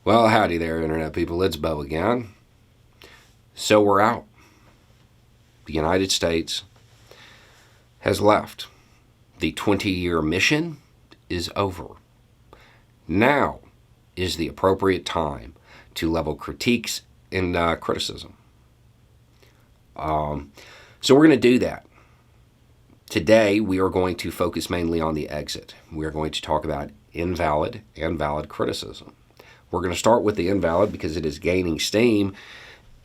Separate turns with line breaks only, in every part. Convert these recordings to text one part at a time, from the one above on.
Well, howdy there, Internet people. It's Bo again. So we're out. The United States has left. The 20-year mission is over. Now is the appropriate time to level critiques and criticism. So we're going to do that. Today, we are going to focus mainly on the exit. We are going to talk about invalid and valid criticism. We're going to start with the invalid because it is gaining steam,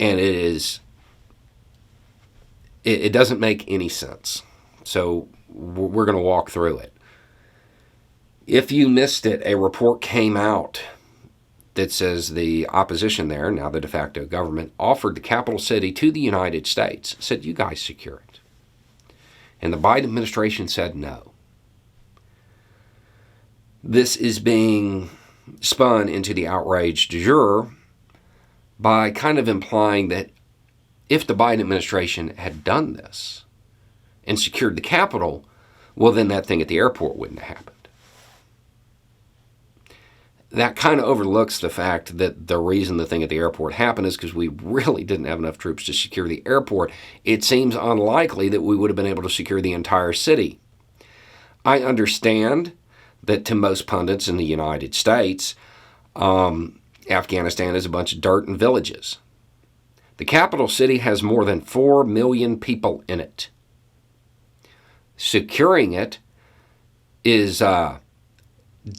and it doesn't make any sense. So we're going to walk through it. If you missed it, a report came out that says the opposition there, now the de facto government, offered the capital city to the United States, said, you guys secure it. And the Biden administration said no. This is being spun into the outrage du jour by kind of implying that if the Biden administration had done this and secured the Capitol, well, then that thing at the airport wouldn't have happened. That kind of overlooks the fact that the reason the thing at the airport happened is because we really didn't have enough troops to secure the airport. It seems unlikely that we would have been able to secure the entire city. I understand that to most pundits in the United States, Afghanistan is a bunch of dirt and villages. The capital city has more than 4 million people in it. Securing it is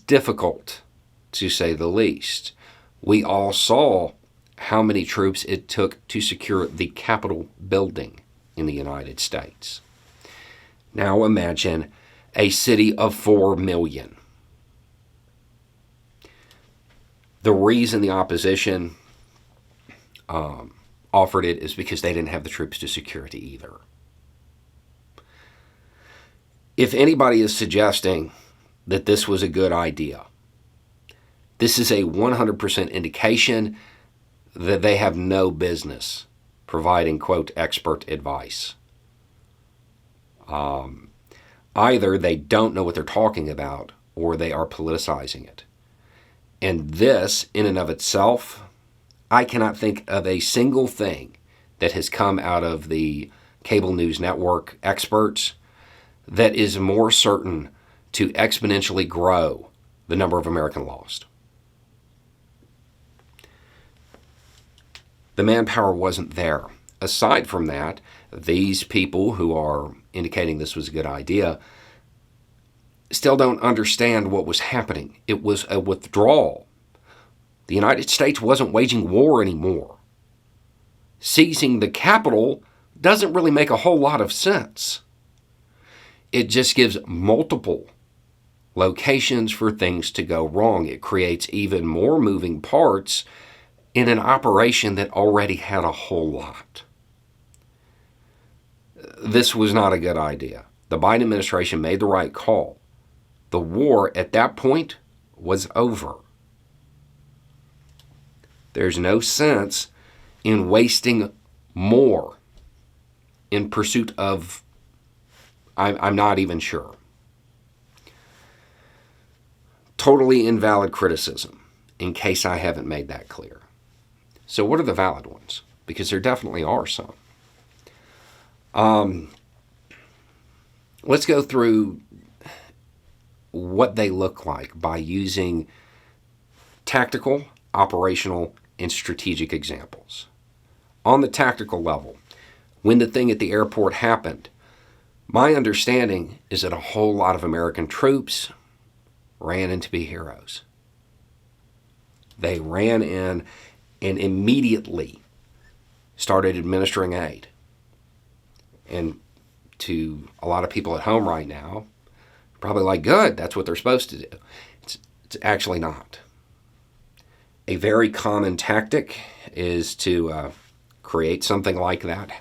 difficult, to say the least. We all saw how many troops it took to secure the Capitol building in the United States. Now imagine a city of 4 million. The reason the opposition offered it is because they didn't have the troops to secure it either. If anybody is suggesting that this was a good idea, this is a 100% indication that they have no business providing, quote, expert advice. Either they don't know what they're talking about or they are politicizing it. And this, in and of itself, I cannot think of a single thing that has come out of the cable news network experts that is more certain to exponentially grow the number of American lost. The manpower wasn't there. Aside from that, these people who are indicating this was a good idea still don't understand what was happening. It was a withdrawal. The United States wasn't waging war anymore. Seizing the Capitol doesn't really make a whole lot of sense. It just gives multiple locations for things to go wrong. It creates even more moving parts in an operation that already had a whole lot. This was not a good idea. The Biden administration made the right call. The war at that point was over. There's no sense in wasting more in pursuit of, I'm not even sure. Totally invalid criticism, in case I haven't made that clear. So what are the valid ones? Because there definitely are some. Let's go through what they look like by using tactical, operational, and strategic examples. On the tactical level, when the thing at the airport happened, my understanding is that a whole lot of American troops ran in to be heroes. They ran in and immediately started administering aid. And to a lot of people at home right now, probably like, good, that's what they're supposed to do. It's actually not. A very common tactic is to create something like that.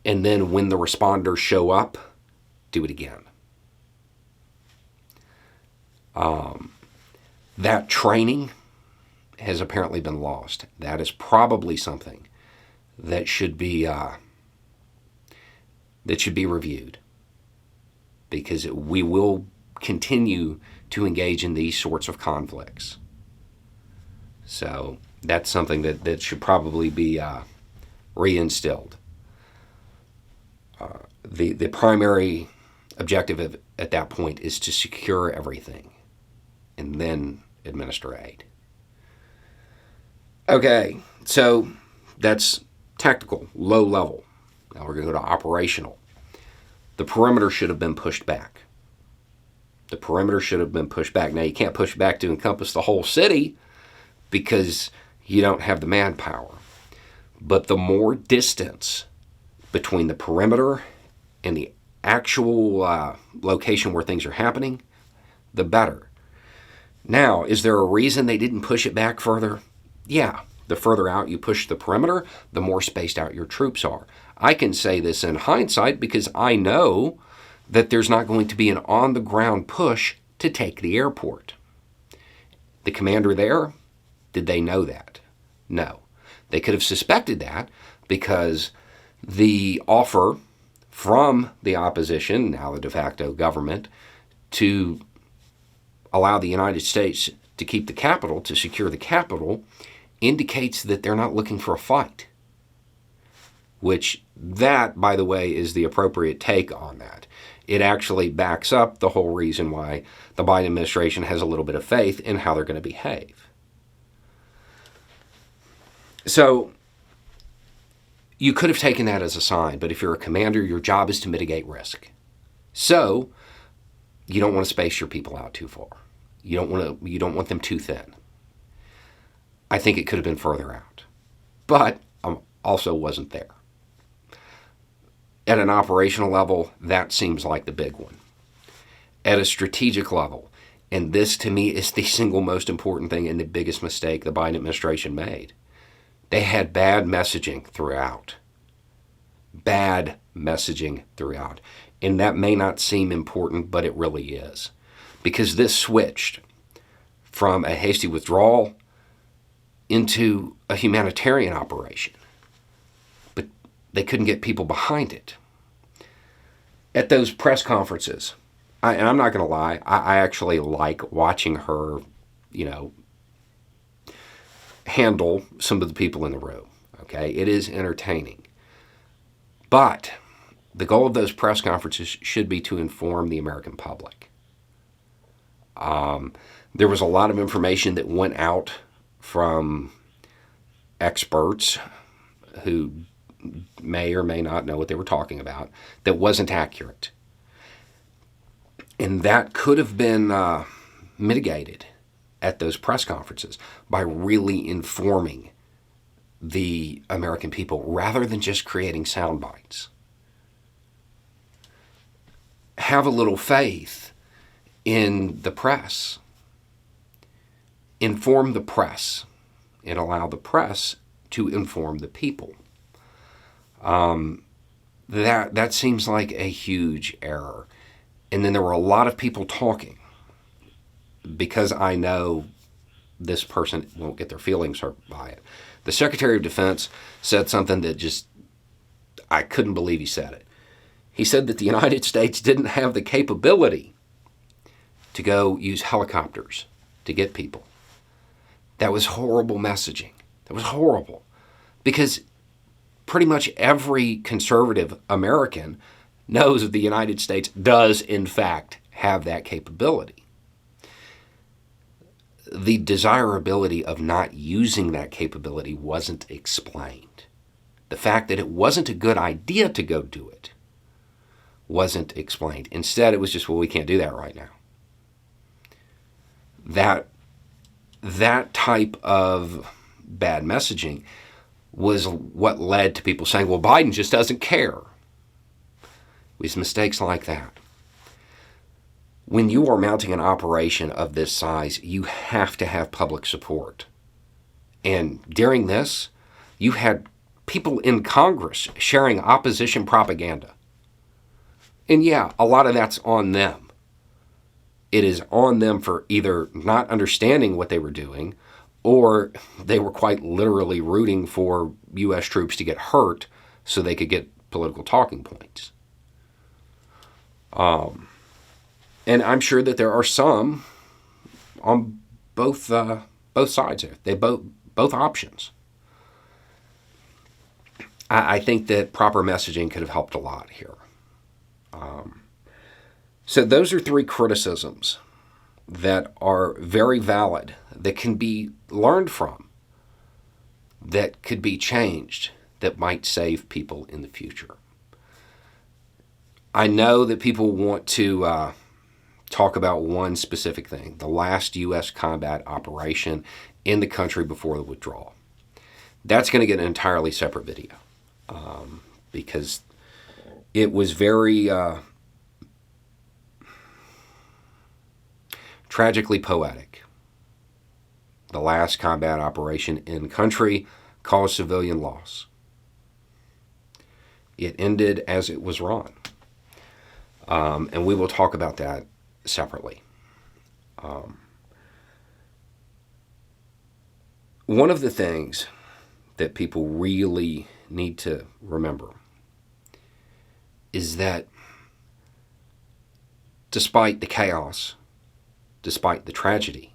And then when the responders show up, do it again. That training has apparently been lost. That is probably something that should be reviewed, because we will continue to engage in these sorts of conflicts. So that's something that should probably be reinstilled. The primary objective at that point is to secure everything and then administer aid. Okay, so that's tactical, low level. Now we're going to go to operational. The perimeter should have been pushed back. The perimeter should have been pushed back. Now, you can't push back to encompass the whole city because you don't have the manpower. But the more distance between the perimeter and the actual location where things are happening, the better. Now, is there a reason they didn't push it back further? Yeah, the further out you push the perimeter, the more spaced out your troops are. I can say this in hindsight because I know that there's not going to be an on-the-ground push to take the airport. The commander there, did they know that? No. They could have suspected that because the offer from the opposition, now the de facto government, to allow the United States to keep the capital, to secure the capital, indicates that they're not looking for a fight. Which, that, by the way, is the appropriate take on that. It actually backs up the whole reason why the Biden administration has a little bit of faith in how they're going to behave. So, you could have taken that as a sign, but if you're a commander, your job is to mitigate risk. So, you don't want to space your people out too far. You don't want them too thin. I think it could have been further out. But also wasn't there. At an operational level, that seems like the big one. At a strategic level, and this to me is the single most important thing and the biggest mistake the Biden administration made, they had bad messaging throughout. Bad messaging throughout. And that may not seem important, but it really is. Because this switched from a hasty withdrawal into a humanitarian operation. But they couldn't get people behind it. At those press conferences, and I'm not going to lie, I actually like watching her, handle some of the people in the room. Okay, it is entertaining. But the goal of those press conferences should be to inform the American public. There was a lot of information that went out from experts who may or may not know what they were talking about that wasn't accurate. And that could have been mitigated at those press conferences by really informing the American people rather than just creating sound bites. Have a little faith in the press. Inform the press and allow the press to inform the people. That seems like a huge error. And then there were a lot of people talking because I know this person won't get their feelings hurt by it. The Secretary of Defense said something that just, I couldn't believe he said it. He said that the United States didn't have the capability to go use helicopters to get people. That was horrible messaging. That was horrible. Because pretty much every conservative American knows that the United States does, in fact, have that capability. The desirability of not using that capability wasn't explained. The fact that it wasn't a good idea to go do it wasn't explained. Instead, it was just, well, we can't do that right now. That type of bad messaging was what led to people saying, well, Biden just doesn't care. It was mistakes like that. When you are mounting an operation of this size, you have to have public support. And during this, you had people in Congress sharing opposition propaganda. And yeah, a lot of that's on them. It is on them for either not understanding what they were doing, or they were quite literally rooting for U.S. troops to get hurt so they could get political talking points. And I'm sure that there are some on both both sides there. They both options. I think that proper messaging could have helped a lot here. So those are three criticisms that are very valid, that can be learned from, that could be changed, that might save people in the future. I know that people want to talk about one specific thing, the last U.S. combat operation in the country before the withdrawal. That's going to get an entirely separate video because it was very tragically poetic. The last combat operation in country caused civilian loss. It ended as it was run. And we will talk about that separately. One of the things that people really need to remember is that despite the chaos, despite the tragedy,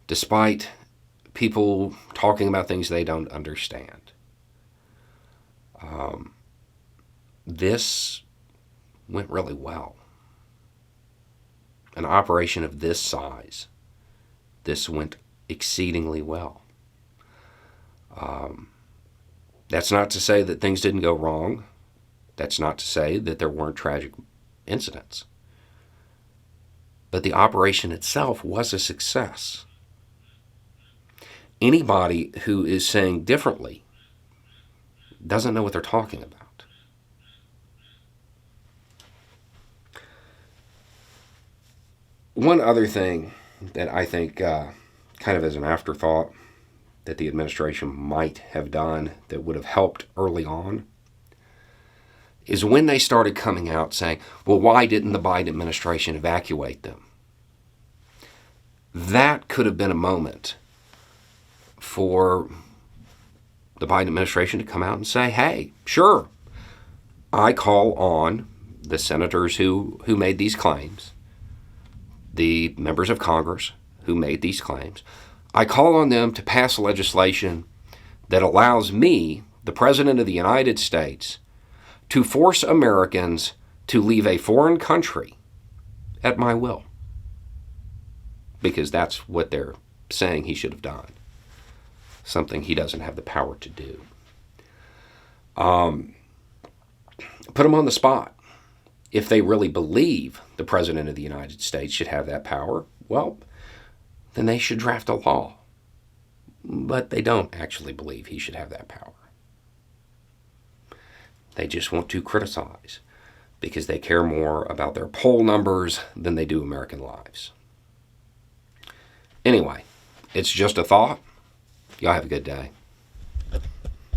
despite people talking about things they don't understand, this went really well. An operation of this size, this went exceedingly well. That's not to say that things didn't go wrong. That's not to say that there weren't tragic incidents. But the operation itself was a success. Anybody who is saying differently doesn't know what they're talking about. One other thing that I think, kind of as an afterthought, that the administration might have done that would have helped early on is when they started coming out saying, well, why didn't the Biden administration evacuate them? That could have been a moment for the Biden administration to come out and say, hey, sure, I call on the senators who made these claims, the members of Congress who made these claims, I call on them to pass legislation that allows me, the President of the United States, to force Americans to leave a foreign country at my will. Because that's what they're saying he should have done. Something he doesn't have the power to do. Put them on the spot. If they really believe the President of the United States should have that power, well, then they should draft a law. But they don't actually believe he should have that power. They just want to criticize because they care more about their poll numbers than they do American lives. Anyway, it's just a thought. Y'all have a good day.